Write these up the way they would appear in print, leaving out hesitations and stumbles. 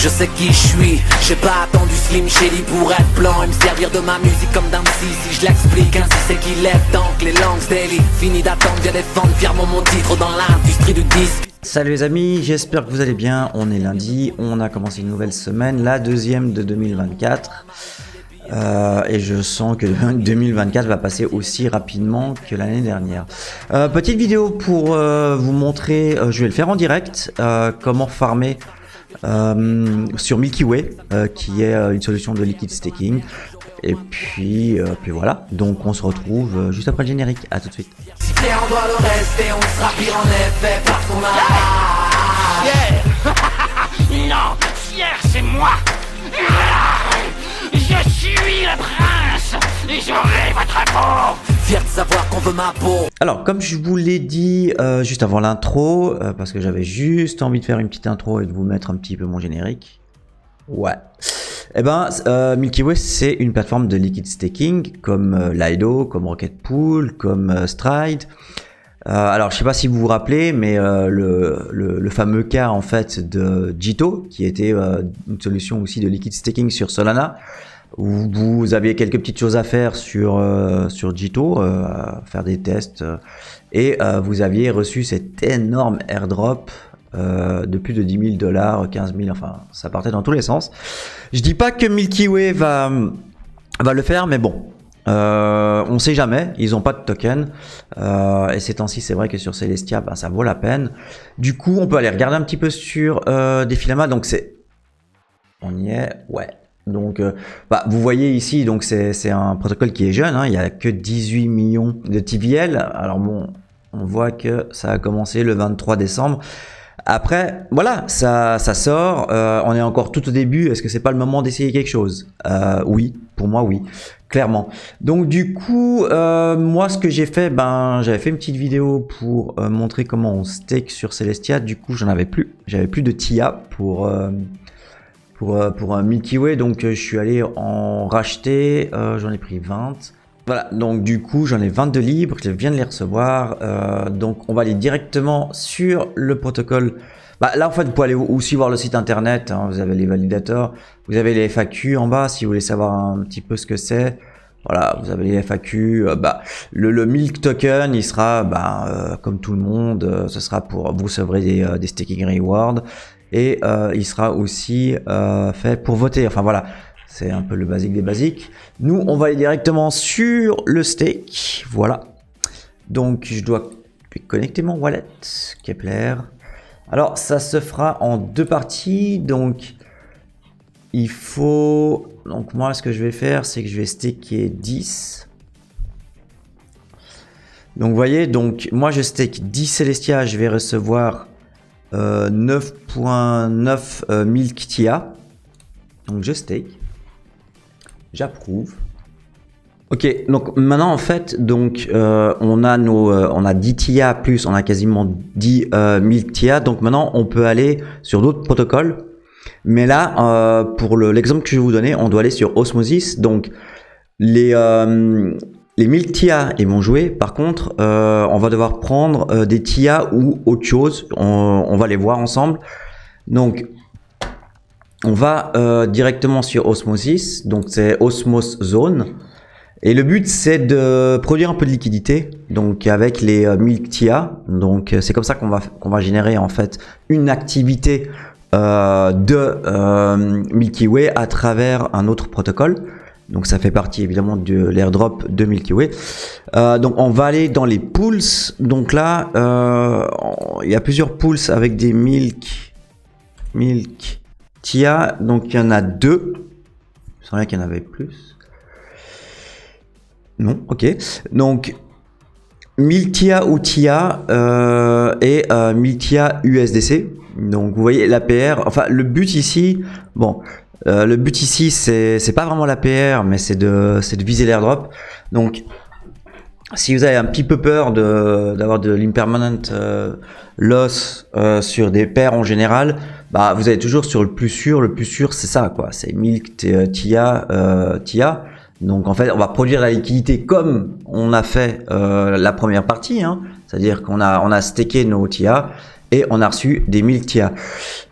Je sais qui je suis, j'ai pas attendu Slim Shady pour être blanc et me servir de ma musique comme d'un psy. Si je l'explique ainsi c'est qu'il est temps que les langues daily. Fini d'attendre, viens défendre fièrement mon titre dans l'industrie du disque. Salut les amis, j'espère que vous allez bien. On est lundi, on a commencé une nouvelle semaine, la deuxième de 2024. Et je sens que 2024 va passer aussi rapidement que l'année dernière. Petite vidéo pour vous montrer, je vais le faire en direct, comment farmer sur Milky Way, qui est une solution de liquid staking. Et puis voilà, donc on se retrouve juste après le générique, à tout de suite. Si fier on doit le rester, on sera pire en effet parce qu'on a... Non, fier c'est moi. Je suis le prince et j'aurai votre peau. Fier de savoir qu'on veut ma peau. Alors comme je vous l'ai dit juste avant l'intro, parce que j'avais juste envie de faire une petite intro et de vous mettre un petit peu mon générique. Ouais. Eh ben, Milky Way, c'est une plateforme de liquid staking comme Lido, comme Rocket Pool, comme Stride. Alors, je sais pas si vous vous rappelez, mais le fameux cas en fait de Jito, qui était une solution aussi de liquid staking sur Solana, où vous aviez quelques petites choses à faire sur Jito, faire des tests, et vous aviez reçu cet énorme airdrop. De plus de 10 000 $, 15 000, enfin ça partait dans tous les sens. Je dis pas que Milky Way va le faire, mais bon, on sait jamais, ils ont pas de token, et ces temps-ci c'est vrai que sur Celestia ben, ça vaut la peine. Du coup on peut aller regarder un petit peu sur Defilama, donc on y est, ouais. Donc vous voyez ici, donc c'est un protocole qui est jeune, hein, il y a que 18 millions de TVL. Alors bon, on voit que ça a commencé le 23 décembre. Après, voilà, ça sort, on est encore tout au début, est-ce que c'est pas le moment d'essayer quelque chose? Oui, pour moi oui, clairement. Donc du coup, moi ce que j'ai fait, ben j'avais fait une petite vidéo pour montrer comment on stake sur Celestia, du coup j'avais plus de TIA pour un Milky Way, donc je suis allé en racheter, j'en ai pris 20. Voilà, donc du coup j'en ai 22 libres, je viens de les recevoir, donc on va aller directement sur le protocole. Là en fait vous pouvez aller aussi voir le site internet, hein, vous avez les validateurs, vous avez les FAQ en bas si vous voulez savoir un petit peu ce que c'est. Voilà, vous avez les FAQ, le Milk Token il sera comme tout le monde, ce sera pour vous recevrez des staking rewards, et il sera aussi fait pour voter, enfin voilà. C'est un peu le basique des basiques. Nous, on va aller directement sur le stake. Voilà. Donc, je dois connecter mon wallet, Kepler. Alors, ça se fera en deux parties. Donc, il faut... Donc, moi, ce que je vais faire, c'est que je vais staker 10. Donc, vous voyez, donc, moi, je stake 10 Celestia. Je vais recevoir 9.9 Milk TIA. Donc, je stake. J'approuve. Ok, donc maintenant en fait, donc on a 10 TIA plus, on a quasiment 10 000 TIA, donc maintenant on peut aller sur d'autres protocoles. Mais là, pour l'exemple que je vais vous donner, on doit aller sur Osmosis. Donc les 1000 TIA ils vont jouer. Par contre, on va devoir prendre des TIA ou autre chose. On va les voir ensemble. Donc on va directement sur Osmosis, donc c'est Osmos Zone, et le but c'est de produire un peu de liquidité, donc avec les Milk TIA, donc c'est comme ça qu'on va générer en fait une activité de Milky Way à travers un autre protocole. Donc ça fait partie évidemment de l'airdrop de Milky Way. Donc on va aller dans les pools, donc là il y a plusieurs pools avec des Milk TIA, donc il y en a deux. Je savais qu'il y en avait plus. Non, ok. Donc 1000 TIA ou TIA et 1000 TIA USDC. Donc vous voyez l'APR. Enfin le but ici, bon, le but ici c'est pas vraiment l'APR, mais c'est de viser l'airdrop. Donc si vous avez un petit peu peur d'avoir de l'impermanent loss sur des paires en général, vous allez toujours sur le plus sûr. Le plus sûr c'est ça quoi, c'est Milk TIA TIA. Donc en fait on va produire la liquidité comme on a fait la première partie, hein. C'est-à-dire qu'on a stacké nos TIA et on a reçu des 1000 TIA.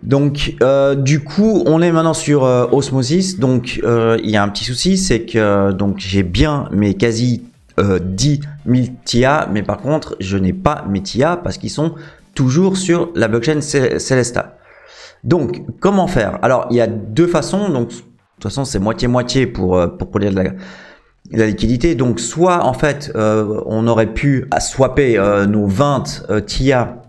Donc du coup on est maintenant sur Osmosis. Donc il y a un petit souci, c'est que donc j'ai bien mes quasi 10 000 TIA, mais par contre je n'ai pas mes TIA parce qu'ils sont toujours sur la blockchain Celesta. Donc comment faire? Alors il y a deux façons. Donc de toute façon c'est moitié-moitié pour produire de la liquidité. Donc soit en fait on aurait pu swapper nos 20 TIA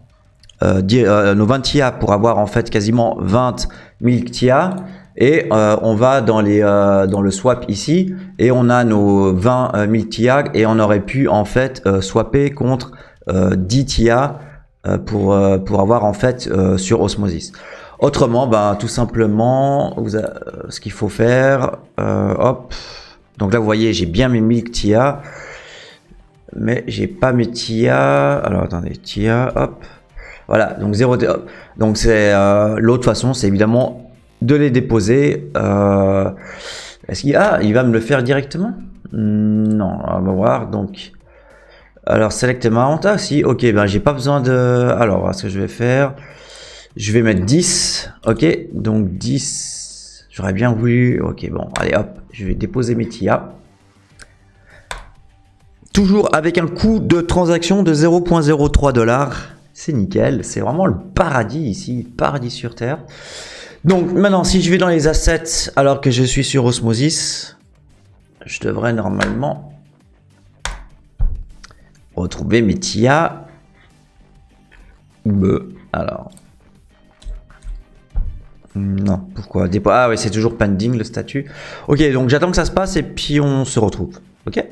nos 20 TIA pour avoir en fait quasiment 20 000 TIA, et on va dans le swap ici et on a nos 20 000 TIA et on aurait pu en fait swapper contre 10 TIA pour avoir en fait sur Osmosis. Autrement, tout simplement ce qu'il faut faire, hop, donc là vous voyez j'ai bien mes 1000 TIA mais j'ai pas mes TIA. Alors attendez, TIA, hop. Voilà, donc 0 TIA. Donc c'est l'autre façon, c'est évidemment de les déposer. Est-ce qu'il il va me le faire directement? Non, on va voir. Donc, alors select amount. Ah si, ok, j'ai pas besoin de. Alors, voilà ce que je vais faire. Je vais mettre 10. Ok, donc 10. J'aurais bien voulu. Ok, bon, allez hop, je vais déposer mes TIA. Toujours avec un coût de transaction de 0,03 $. C'est nickel, c'est vraiment le paradis ici, paradis sur terre. Donc maintenant, si je vais dans les assets alors que je suis sur Osmosis, je devrais normalement retrouver mes TIA. Alors, non, pourquoi? Ah oui, c'est toujours pending le statut. Ok, donc j'attends que ça se passe et puis on se retrouve. Ok.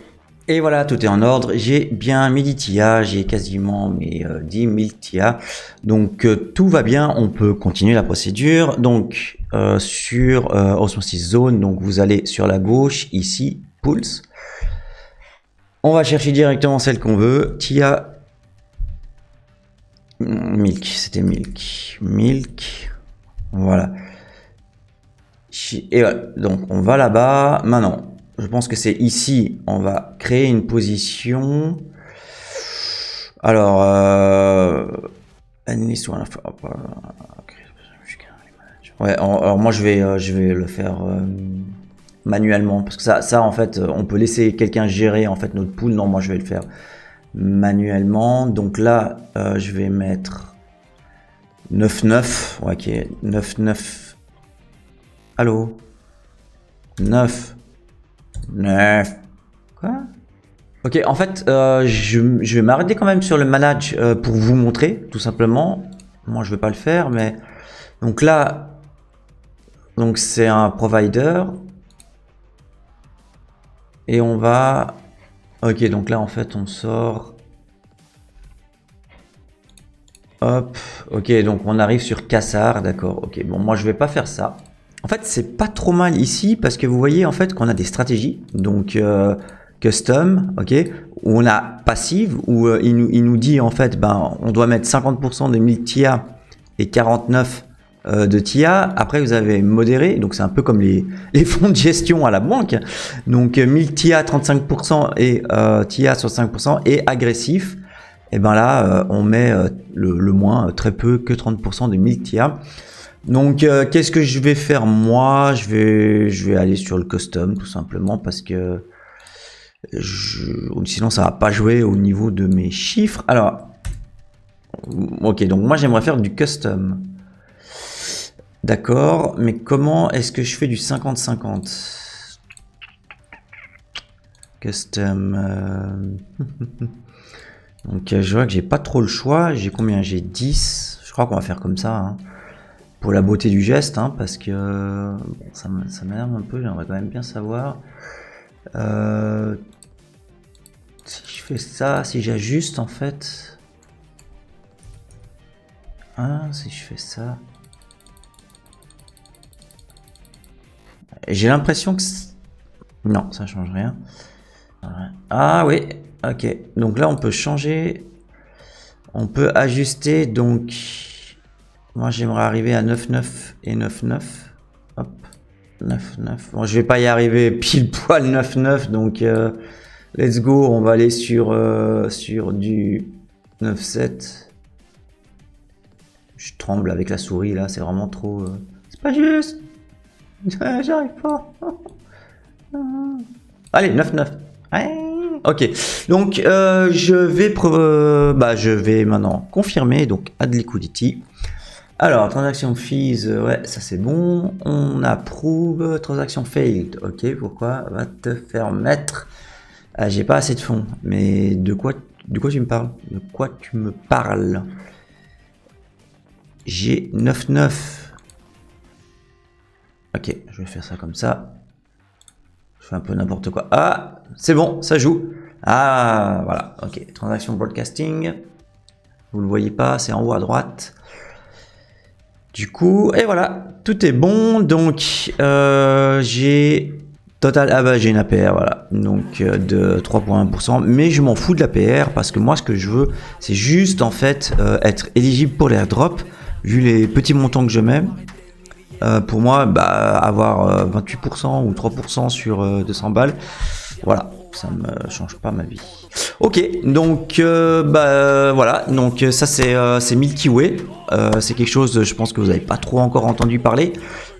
Et voilà, tout est en ordre. J'ai bien mes 10 TIA, j'ai quasiment mes 10 000 TIA. Donc tout va bien, on peut continuer la procédure. Donc sur Osmosis Zone, donc vous allez sur la gauche, ici, Pools. On va chercher directement celle qu'on veut. TIA Milk, c'était Milk. Milk. Voilà. Et voilà, donc on va là-bas. Maintenant. Je pense que c'est ici, on va créer une position. Alors, ouais, alors moi je vais le faire manuellement parce que ça en fait, on peut laisser quelqu'un gérer en fait notre pool. Non, moi je vais le faire manuellement. Donc là, je vais mettre 9,9. Ouais, ok, 9,9. Allô, 9. 9. Quoi? Ok, en fait, je vais m'arrêter quand même sur le manage pour vous montrer, tout simplement. Moi, je vais pas le faire, mais donc là, donc c'est un provider et on va. Ok, donc là, en fait, on sort. Hop. Ok, donc on arrive sur Cassar, d'accord. Ok, bon, moi, je vais pas faire ça. En fait, c'est pas trop mal ici parce que vous voyez en fait qu'on a des stratégies, donc custom, ok, où on a passive, où il nous dit en fait, on doit mettre 50% de 1000 TIA et 49 de TIA. Après, vous avez modéré, donc c'est un peu comme les fonds de gestion à la banque. Donc 1000 TIA 35% et TIA 65% et agressif. Et là, on met le moins très peu que 30% de 1000 TIA. Donc qu'est-ce que je vais faire moi? Je vais aller sur le custom tout simplement parce que sinon ça va pas jouer au niveau de mes chiffres. Alors ok, donc moi j'aimerais faire du custom. D'accord, mais comment est-ce que je fais du 50-50? Custom. Donc je vois que j'ai pas trop le choix. J'ai combien? J'ai 10. Je crois qu'on va faire comme ça. Hein. Pour la beauté du geste, hein, parce que bon, ça m'énerve un peu, j'aimerais quand même bien savoir si je fais ça, si j'ajuste en fait, si je fais ça, j'ai l'impression que non, ça change rien. Ah oui, ok, donc là on peut changer, on peut ajuster, donc moi j'aimerais arriver à 9,9 et 9,9. Hop, 9,9. Bon, je vais pas y arriver pile poil 9,9, donc let's go. On va aller sur du 9,7. Je tremble avec la souris là, c'est vraiment trop... C'est pas juste. J'arrive pas. Allez, 9-9. Ok, donc je vais maintenant confirmer, donc add liquidity. Alors, transaction fees, ouais, ça c'est bon. On approuve, transaction failed. Ok, pourquoi? Va te faire mettre. Ah, j'ai pas assez de fonds. Mais de quoi tu me parles? De quoi tu me parles? J'ai 9-9. Ok, je vais faire ça comme ça. Je fais un peu n'importe quoi. Ah, c'est bon, ça joue. Ah, voilà, ok. Transaction broadcasting. Vous le voyez pas, c'est en haut à droite. Du coup, et voilà, tout est bon. Donc, j'ai total. Ah bah, j'ai une APR, voilà. Donc, de 3,1%. Mais je m'en fous de l'APR parce que moi, ce que je veux, c'est juste en fait être éligible pour l'airdrop. Vu les petits montants que je mets. Pour moi, bah, avoir 28% ou 3% sur 200 balles, voilà, ça me change pas ma vie. Ok, donc voilà, donc ça c'est Milky Way, c'est quelque chose, je pense que vous n'avez pas trop encore entendu parler.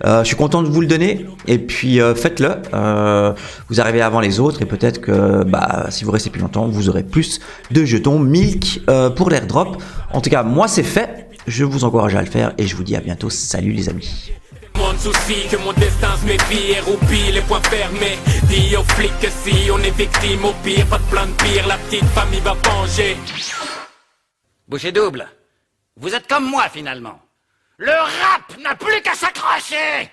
Je suis content de vous le donner et puis faites-le. Vous arrivez avant les autres et peut-être que si vous restez plus longtemps, vous aurez plus de jetons Milk pour l'airdrop. En tout cas, moi c'est fait. Je vous encourage à le faire et je vous dis à bientôt. Salut les amis. Moins de soucis que mon destin se méfie et roupille les poings fermés. Dis aux flics que si on est victime au pire, pas de plan de pire, la petite famille va venger. Boucher double, vous êtes comme moi finalement. Le rap n'a plus qu'à s'accrocher.